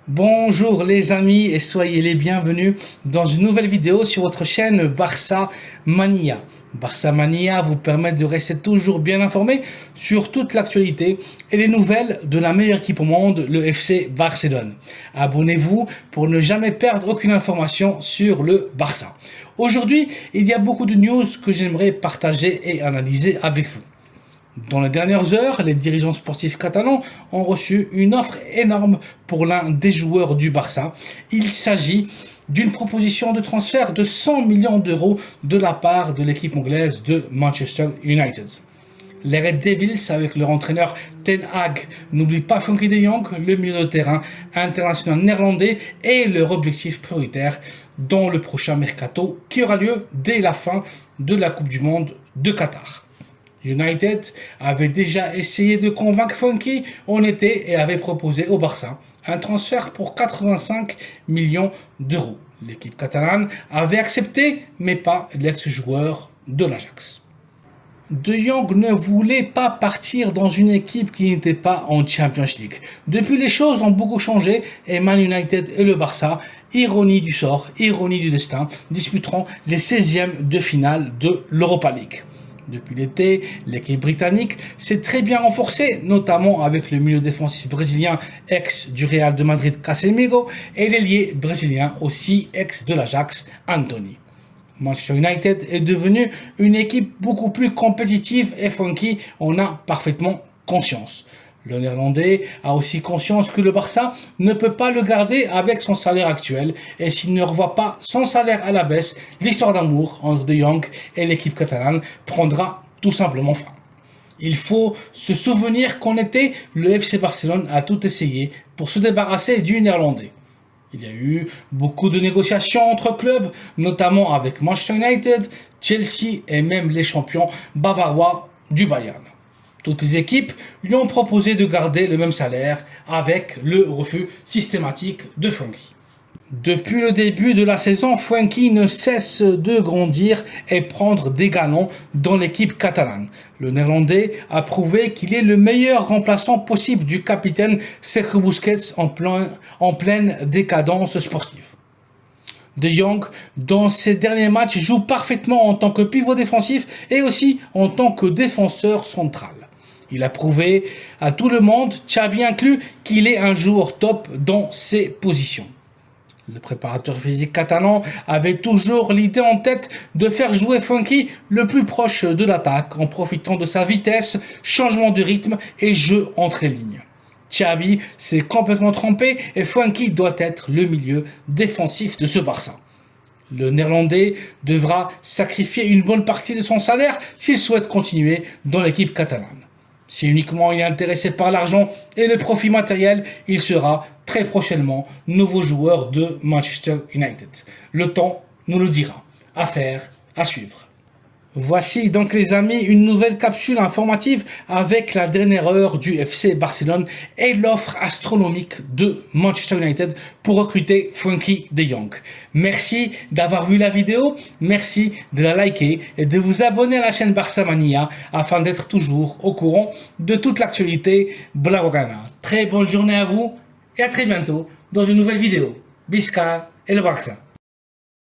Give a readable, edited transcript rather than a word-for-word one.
Bonjour les amis et soyez les bienvenus dans une nouvelle vidéo sur votre chaîne Barça Mania. Barça Mania vous permet de rester toujours bien informé sur toute l'actualité et les nouvelles de la meilleure équipe au monde, le FC Barcelone. Abonnez-vous pour ne jamais perdre aucune information sur le Barça. Aujourd'hui, il y a beaucoup de news que j'aimerais partager et analyser avec vous. Dans les dernières heures, les dirigeants sportifs catalans ont reçu une offre énorme pour l'un des joueurs du Barça. Il s'agit d'une proposition de transfert de 100 millions d'euros de la part de l'équipe anglaise de Manchester United. Les Red Devils, avec leur entraîneur Ten Hag, n'oublient pas Frenkie de Jong, le milieu de terrain international néerlandais, et leur objectif prioritaire dans le prochain mercato qui aura lieu dès la fin de la Coupe du Monde de Qatar. United avait déjà essayé de convaincre Frenkie en été et avait proposé au Barça un transfert pour 85 millions d'euros. L'équipe catalane avait accepté, mais pas l'ex-joueur de l'Ajax. De Jong ne voulait pas partir dans une équipe qui n'était pas en Champions League. Depuis, les choses ont beaucoup changé et Man United et le Barça, ironie du sort, ironie du destin, disputeront les 16e de finale de l'Europa League. Depuis l'été, l'équipe britannique s'est très bien renforcée, notamment avec le milieu défensif brésilien ex du Real de Madrid Casemiro et l'ailier brésilien aussi ex de l'Ajax Anthony. Manchester United est devenu une équipe beaucoup plus compétitive et Frenkie en a parfaitement conscience. Le Néerlandais a aussi conscience que le Barça ne peut pas le garder avec son salaire actuel et s'il ne revoit pas son salaire à la baisse, l'histoire d'amour entre De Jong et l'équipe catalane prendra tout simplement fin. Il faut se souvenir qu'en été, le FC Barcelone a tout essayé pour se débarrasser du Néerlandais. Il y a eu beaucoup de négociations entre clubs, notamment avec Manchester United, Chelsea et même les champions bavarois du Bayern. Toutes les équipes lui ont proposé de garder le même salaire avec le refus systématique de Frenkie. Depuis le début de la saison, Frenkie ne cesse de grandir et prendre des galons dans l'équipe catalane. Le Néerlandais a prouvé qu'il est le meilleur remplaçant possible du capitaine Sergio Busquets en pleine décadence sportive. De Jong, dans ses derniers matchs, joue parfaitement en tant que pivot défensif et aussi en tant que défenseur central. Il a prouvé à tout le monde, Xavi inclus, qu'il est un joueur top dans ses positions. Le préparateur physique catalan avait toujours l'idée en tête de faire jouer Frenkie le plus proche de l'attaque en profitant de sa vitesse, changement de rythme et jeu entre les lignes. Xavi s'est complètement trompé et Frenkie doit être le milieu défensif de ce Barça. Le Néerlandais devra sacrifier une bonne partie de son salaire s'il souhaite continuer dans l'équipe catalane. Si uniquement il est intéressé par l'argent et le profit matériel, il sera très prochainement nouveau joueur de Manchester United. Le temps nous le dira. Affaire à suivre. Voici donc les amis une nouvelle capsule informative avec la dernière heure du FC Barcelone et l'offre astronomique de Manchester United pour recruter Frenkie de Jong. Merci d'avoir vu la vidéo, merci de la liker et de vous abonner à la chaîne Barça Mania afin d'être toujours au courant de toute l'actualité blaugrana. Très bonne journée à vous et à très bientôt dans une nouvelle vidéo. Bisca et le Barça.